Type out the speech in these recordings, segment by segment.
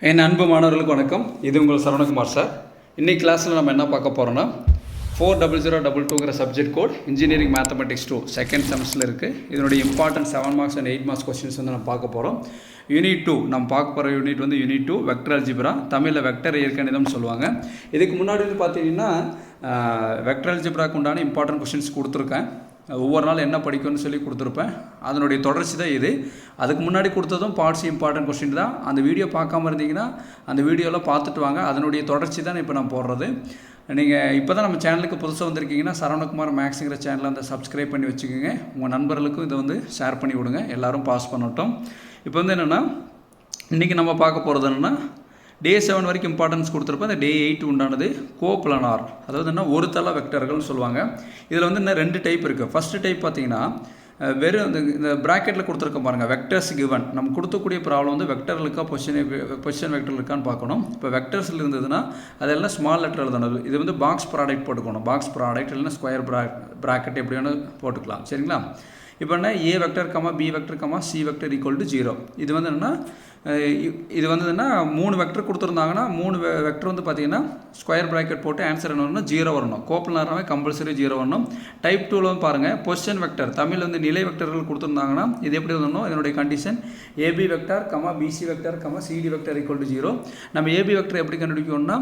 என் அன்பு மாணவர்களுக்கு வணக்கம். இது உங்கள் சரவணகுமார் சார். இன்றைக்கி கிளாஸில் நம்ம என்ன பார்க்க போகிறோன்னா 40022ங்கிற subject code engineering mathematics 2 second செமஸ்டரில் இருக்குது. இதனுடைய important 7 marks and 8 marks questions வந்து நம்ம பார்க்க போகிறோம். யூனிட் 2 நம்ம பார்க்க போகிற யூனிட் வந்து யூனிட் 2 வெக்டர் அல்ஜிப்ரா, தமிழில் வெக்டர் இயற்கணிதம்னு சொல்லுவாங்க. இதுக்கு முன்னாடி வந்து பார்த்தீங்கன்னா வெக்டர் அல்ஜிப்ராக்கு உண்டான இம்பார்ட்டன்ட் கொஸ்டின்ஸ் கொடுத்துருக்கேன். ஒவ்வொரு நாள் என்ன படிக்கணும்னு சொல்லி கொடுத்துருப்பேன். அதனுடைய தொடர்ச்சி தான் இது. அதுக்கு முன்னாடி கொடுத்ததும் பார்ட்ஸ் இம்பார்ட்டன்ட் கொஸ்டின் தான். அந்த வீடியோ பார்க்காம இருந்தீங்கன்னா அந்த வீடியோவில் பார்த்துட்டு வாங்க. அதனுடைய தொடர்ச்சி தான் இப்போ நான் போடுறது. நீங்கள் இப்போ தான் நம்ம சேனலுக்கு புதுசாக வந்திருக்கீங்கன்னா சரவணகுமார் மேக்ஸுங்கிற சேனலை வந்து சப்ஸ்கிரைப் பண்ணி வச்சுக்கோங்க. உங்கள் நண்பர்களுக்கும் இதை வந்து ஷேர் பண்ணி விடுங்க, எல்லோரும் பாஸ் பண்ணட்டும். இப்போ வந்து என்னென்னா இன்றைக்கி நம்ம பார்க்க போகிறது என்னென்னா டே 7 வரைக்கும் இம்பார்ட்டன்ஸ் கொடுத்துருப்போம். அந்த டே 8 உண்டானது கோப்ளனார், அதாவது என்ன ஒரு தள வெக்டர்கள்னு சொல்லுவாங்க. இதில் வந்து இன்னும் 2 டைப் இருக்குது. ஃபஸ்ட்டு டைப் பார்த்தீங்கன்னா வெறும் இந்த ப்ராக்கெட்டில் கொடுத்துருக்க பாருங்கள், வெக்டர்ஸ் கிவன். நம்ம கொடுக்கக்கூடிய ப்ராப்ளம் வந்து வெக்டர் இருக்கா பொசிஷன் வெக்டர் இருக்கான்னு பார்க்கணும். இப்போ வெக்டர்ஸில் இருந்ததுன்னா அதெல்லாம் ஸ்மால் லெட்டர் எழுதணும். இது வந்து பாக்ஸ் ப்ராடக்ட் போட்டுக்கணும். பாக்ஸ் ப்ராடக்ட் இல்லைன்னா ஸ்கொயர் ப்ராக்கெட் எப்படி வேணும் போட்டுக்கலாம். சரிங்களா? இப்போ என்ன A vector comma B vector comma C vector equal to 0. இது வந்து என்னென்னா இது வந்து என்ன 3 வெக்டர் கொடுத்துருந்தாங்கன்னா 3 வெக்டர் வந்து பார்த்தீங்கன்னா ஸ்கொயர் ப்ராக்கெட் போட்டு ஆன்சர் என்ன வரணும், 0 வரணும். கோப்ளனாராகவே கம்பல்சரி 0 வரணும். டைப் 2ல் வந்து பாருங்கள் பொசிஷன் வெக்டர், தமிழ் வந்து நிலை வெக்டர்கள் கொடுத்துருந்தாங்கன்னா இது எப்படி வரணும், இதனுடைய condition AB vector comma BC vector comma CD vector equal to 0. நம்ம ஏபி வெக்டர் எப்படி கண்டுபிடிக்கணும்னா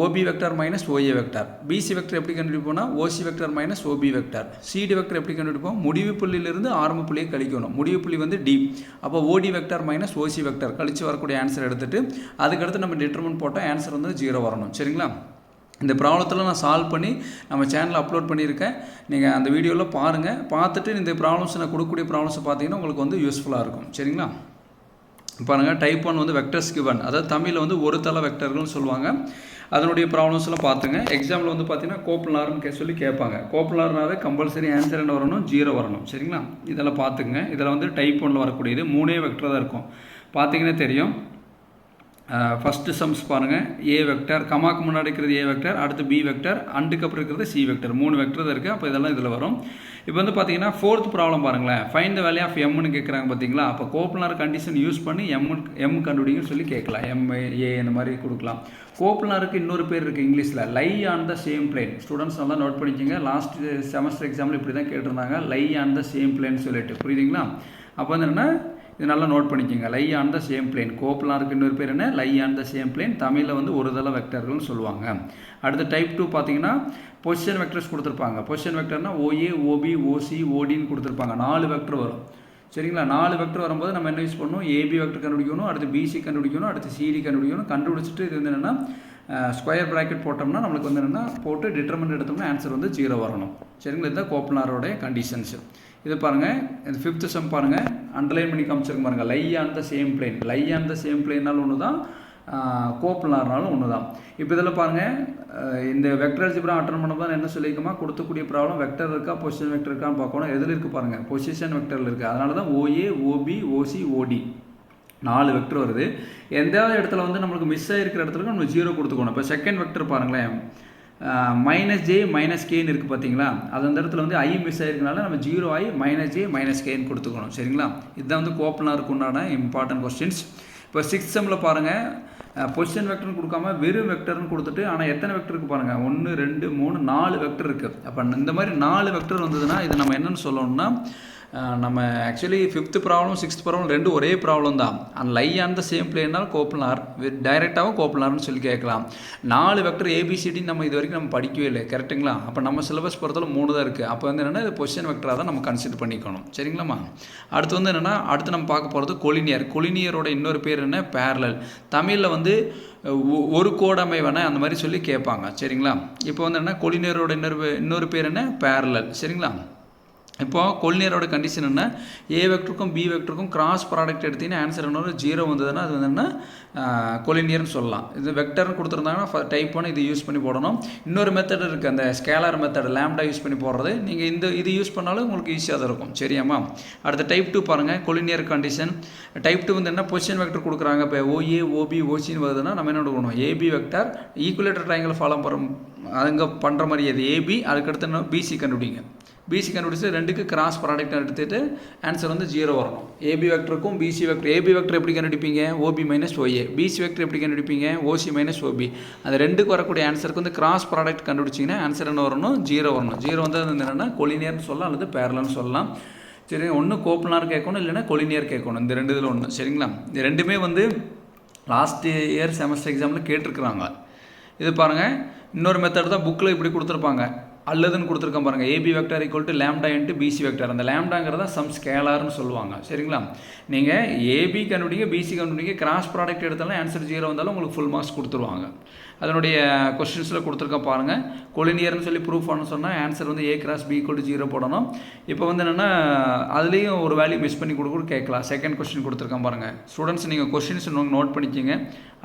OB vector minus OA vector. BC vector எப்படி கண்டுபிடிப்போம்னா OC vector minus OB vector. CD vector எப்படி கண்டுபிடிப்போம், முடிவு புள்ளியிலிருந்து ஆரம்ப புள்ளியை கழிக்கணும். முடிவு புள்ளி வந்து டி. அப்போ ஓடி வெக்டர் மைனஸ் ஓசி வெக்டர் கழிச்சு வரக்கூடிய ஆன்சர் எடுத்துட்டு அதுக்கடுத்து நம்ம டிட்டர்மின் போட்டால் ஆன்சர் வந்து 0 வரணும். சரிங்களா? இந்த ப்ராப்ளத்தில் நான் சால்வ் பண்ணி நம்ம சேனலில் அப்லோட் பண்ணியிருக்கேன். நீங்கள் அந்த வீடியோவில் பாருங்கள். பார்த்துட்டு இந்த ப்ராப்ளம்ஸ் நான் கொடுக்கக்கூடிய ப்ராப்ளம்ஸ் பார்த்தீங்கன்னா உங்களுக்கு வந்து யூஸ்ஃபுல்லாக இருக்கும். சரிங்களா? பாருங்கள், டைப் 1 வந்து வெக்டர்ஸ் கிவன், அதாவது தமிழில் வந்து ஒரு தள வெக்டர்கள்னு சொல்லுவாங்க. அதனுடைய ப்ராப்ளம்ஸ்லாம் பார்த்துங்க. எக்ஸாம்பிள் வந்து பார்த்தீங்கன்னா கோப்ளனார்னு சொல்லி கேட்பாங்க. கோப்ளனார்னாவே கம்பல்சரி ஆன்சர் என்ன வரணும், 0 வரணும். சரிங்களா? இதெல்லாம் பார்த்துங்க. இதில் வந்து டைப் 1 வரக்கூடியது 3 வெக்டர் தான் இருக்கும். பார்த்தீங்கன்னா தெரியும். ஃபஸ்ட்டு சம்ஸ் பாருங்கள், ஏ வெக்டர் கமாக்கு முன்னாடி இருக்கிறது ஏ வெக்டர், அடுத்து பி வெக்டர், அண்டுக்கு அப்புறம் இருக்கிறது சி வெக்டர். 3 வெக்டர் தான் இருக்குது. அப்போ இதெல்லாம் இதில் வரும். இப்போ வந்து பார்த்தீங்கன்னா 4th ப்ராப்ளம் பாருங்களேன், ஃபைண்ட் த வேல்யூ ஆஃப் எம்னு கேட்குறாங்க. பார்த்தீங்களா? அப்போ கோப்ளனார் கண்டிஷன் யூஸ் பண்ணி எம் கண்டுபிடிங்கன்னு சொல்லி கேட்கலாம். ஏ இந்த மாதிரி கொடுக்கலாம். கோப்ளனாருக்கு இன்னொரு பேர் இருக்குது இங்கிலீஷில், lie on the same plane. Students நல்லா நோட் பண்ணிக்கோங்க. லாஸ்ட் செமஸ்டர் எக்ஸாம்பிள் இப்படி தான் கேட்டிருந்தாங்க, lie on the same plane சொல்லிட்டு. புரியுதுங்களா? அப்போ வந்து என்னென்னா இது நல்லா நோட் பண்ணிக்கோங்க. Lie on the same plane. கோப்ளனாருக்கு இன்னொரு பேர் என்ன, lie on the same plane. தமிழில் வந்து ஒரு தள வெக்டர்கள்னு சொல்லுவாங்க. அடுத்து டைப் 2 பார்த்தீங்கன்னா பொசிஷன் வெக்டர்ஸ் கொடுத்துருப்பாங்க. பொசிஷன் வெக்டர்னா ஓஏ ஓபி ஓசி ஓடின்னு கொடுத்துருப்பாங்க. 4 வெக்டர் வரும். சரிங்களா? 4 வெக்டர் வரும்போது நம்ம என்ன யூஸ் பண்ணணும், ஏபி வெக்டர் கண்டுபிடிக்கணும், அடுத்து பிசி கண்டுபிடிக்கணும், அடுத்து சிடி கண்டுபிடிக்கணும். கண்டுபிடிச்சிட்டு இது வந்து என்னென்னா ஸ்கொயர் ப்ராக்கெட் போட்டோம்னா நம்மளுக்கு வந்து என்னென்னா போட்டு டிட்டர்மினன்ட் எடுத்தோம்னா ஆன்சர் வந்து 0 வரணும். சரிங்களா? இதுதான் கோப்ளனாரோடைய கண்டிஷன்ஸ். இது பாருங்கள், இந்த 5th சம் பாருங்கள், அண்டர்லைன் பண்ணி காமிச்சிருக்க பாருங்கள். Lie on the same plane. Lie on the same பிளேனாலும் ஒன்று தான், கோப்ளனார்னாலும் ஒன்று தான். இப்போ இதில் பாருங்கள், இந்த வெக்டர் அல்ஜிப்ரா அட்டன் பண்ணும்போது என்ன சொல்லியிருக்கோமா, கொடுக்கக்கூடிய ப்ராப்ளம் வெக்டர் இருக்கா பொசிஷன் வெக்டர் இருக்கான்னு பார்க்கணும். எதில் இருக்குது பாருங்கள், பொசிஷன் வெக்டரில் இருக்குது. அதனால தான் ஓஏ ஓபி ஓசி ஓடி 4 வெக்டர் வருது. எந்தாவது இடத்துல வந்து நம்மளுக்கு மிஸ் ஆகிருக்கிற இடத்துல நம்ம 0 கொடுத்துக்கணும். இப்போ செகண்ட் வெக்டர் பாருங்களேன், மைனஸ் ஜே மைனஸ் கேன்னு இருக்குது பார்த்தீங்களா? அது அந்த இடத்துல வந்து ஐ மிஸ் ஆகிருக்கனால நம்ம 0 ஐ மைனஸ் ஜே மைனஸ் கேன்னு கொடுத்துக்கணும். சரிங்களா? இதுதான் வந்து கோப்ளனாருக்கு உண்டான இம்பார்ட்டன்ட் கொஸ்டின்ஸ். இப்போ 6th செம்மில் பாருங்கள், பொசிஷன் வெக்டர்னு கொடுக்காம வெறும் வெக்டர்னு கொடுத்துட்டு, ஆனால் எத்தனை வெக்டர் இருக்குது பாருங்கள், 1 2 3 4 வெக்டர் இருக்குது. அப்போ இந்த மாதிரி 4 வெக்டர் வந்ததுன்னா இது நம்ம என்னென்னு சொல்லணும்னா, நம்ம actually 5th problem 6th problem 2 ஒரே ப்ராப்ளம் தான். அந்த லை ஆன் த சேம் பிளேனால் கோப்ளனார், டைரெக்டாகவும் கோப்ளனார்னு சொல்லி கேட்கலாம். 4 வெக்டர் ஏபிசிடி நம்ம இது வரைக்கும் நம்ம படிக்கவே இல்லை. கரெக்டுங்களா? அப்போ நம்ம சிலபஸ் பொறுத்தவரை 3 தான் இருக்குது. அப்போ வந்து என்னென்னா இது பொசிஷன் வெக்டராக தான் நம்ம கன்சிடர் பண்ணிக்கணும். சரிங்களாம்மா? அடுத்து வந்து என்னென்னா அடுத்து நம்ம பார்க்க போகிறது கொலினியர். கொலினியரோட இன்னொரு பேர் என்ன, பேரலல். தமிழில் வந்து ஒரு கோடமைவன அந்த மாதிரி சொல்லி கேட்பாங்க. சரிங்களா? இப்போ வந்து என்ன கொலினியரோட இன்னொரு பேர் என்ன, பேரலல். சரிங்களா? இப்போது கொலினியரோட கண்டிஷன் என்ன, ஏ வெக்டருக்கும் பி வெக்டருக்கும் கிராஸ் ப்ராடக்ட் எடுத்தீங்கன்னா ஆன்சர் என்ன 0 வந்ததுன்னா அது வந்து என்ன கொலினியர்னு சொல்லலாம். இது வெக்டர்னு கொடுத்துருந்தாங்கன்னா டைப் 1 இது யூஸ் பண்ணி போடணும். இன்னொரு மெத்தட் இருக்குது, அந்த ஸ்கேலார் மெத்தட், லேம்டா யூஸ் பண்ணி போடுறது. நீங்கள் இது யூஸ் பண்ணாலும் உங்களுக்கு ஈஸியாக தான் இருக்கும். சரியாம்மா? அடுத்த டைப் 2 பாருங்கள், கொலினியர் கண்டிஷன். டைப் 2 வந்து என்ன, பொசிஷன் வெக்டர் கொடுக்குறாங்க. இப்போ ஓஏ ஓபி ஓசின்னு வருதுன்னா நம்ம என்ன கொடுக்கணும், AB vector equilateral triangle follow பண்ணுற அங்கே பண்ணுற மாதிரி அது ஏபி, அதுக்கடுத்து என்ன பிசி கண்டுபிடிங்க. பிசி கண்டுபிடிச்சி ரெண்டுக்கு கிராஸ் ப்ராடக்ட் எடுத்துகிட்டு ஆன்சர் வந்து 0 வரணும். ஏபி வெக்டருக்கும் பிசி வெக்டர், ஏபி வெக்டர் எப்படி கண்டுபிடிப்பீங்க, OB minus OA. BC vector எப்படி கண்டுபிடிப்பீங்க, ஓசி மைனஸ் ஓபி. அந்த ரெண்டுக்கு வரக்கூடிய ஆன்சருக்கு வந்து கிராஸ் ப்ராடக்ட் கண்டுபிடிச்சிங்கன்னா ஆன்சர் என்ன வரணும், 0 வரணும். 0 வந்து அது என்னென்னா கொலினியர்னு சொல்லலாம் அல்லது பேரலன்னு சொல்லலாம். சரி, ஒன்று கோப்லார் கேட்கணும் இல்லைன்னா கொலினியர் கேட்கணும். இந்த ரெண்டு இதில் ஒன்று. சரிங்களா, இது ரெண்டுமே வந்து லாஸ்ட் இயர் செமஸ்டர் எக்ஸாமில் கேட்டிருக்கிறாங்க. இது பாருங்கள், இன்னொரு மெத்தட் தான் புக்கில் இப்படி கொடுத்துருப்பாங்க. அல்லதுன்னு கொடுத்துருக்கேன் பாருங்கள். AB vector equal to lambda into BC vector. அந்த லேம்டாங்கிறத சம் ஸ்கேலார்னு சொல்லுவாங்க. சரிங்களா, நீங்கள் ஏபி கண்டுபிடிங்க, பிசி கண்டுபிடிங்க, கிராஸ் ப்ராடக்ட் எடுத்தாலும் ஆன்சர் 0 வந்தாலும் உங்களுக்கு ஃபுல் மார்க்ஸ் கொடுத்துருவாங்க. அதனுடைய கொஸ்டின்ஸில் கொடுத்துருக்கேன் பாருங்கள். கொலினியர்னு சொல்லி ப்ரூஃப் பண்ண சொன்னால் ஆன்சர் வந்து A cross B equal to 0 போடணும். இப்போ வந்து என்னென்னா அதுலேயும் ஒரு வேல்யூ மிஸ் பண்ணி கொடுக்க கேட்கலாம். செகண்ட் கொஸ்டின் கொடுத்துருக்கேன் பாருங்கள். ஸ்டூடெண்ட்ஸ் நீங்கள் கொஸ்டின்ஸ் நோட் பண்ணிக்கிங்க.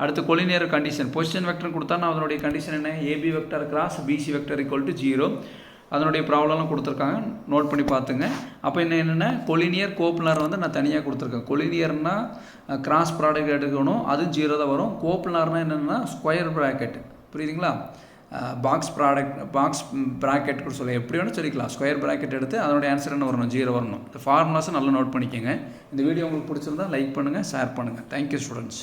அடுத்து கொலினியர் கண்டிஷன் பொசிஷன் வெக்டர் கொடுத்தா நான் அதனுடைய கண்டிஷன் என்ன, AB vector cross BC vector equal to 0. அதனுடைய ப்ராப்ளம்லாம் கொடுத்துருக்காங்க, நோட் பண்ணி பார்த்துங்க. அப்போ என்னென்னா கொலினியர் கோப்லார் வந்து நான் தனியாக கொடுத்துருக்கேன். கொலினியர்னால் கிராஸ் ப்ராடக்ட் எடுக்கணும், அதுவும் 0 தான் வரும். கோப்லார்னால் என்னென்னா ஸ்கொயர் ப்ராக்கெட், புரியுதுங்களா, பாக்ஸ் ப்ராக்கெட் கூட சொல்ல எப்படி வேணும் சொல்லிக்கலாம். ஸ்கொயர் ப்ராக்கெட் எடுத்து அதனுடைய ஆன்சர் என்ன வரணும், 0 வரணும். இந்த ஃபார்முலாஸை நல்லா நோட் பண்ணிக்கோங்க. இந்த வீடியோ உங்களுக்கு பிடிச்சிருந்தா லைக் பண்ணுங்கள், ஷேர் பண்ணுங்கள். Thank you students.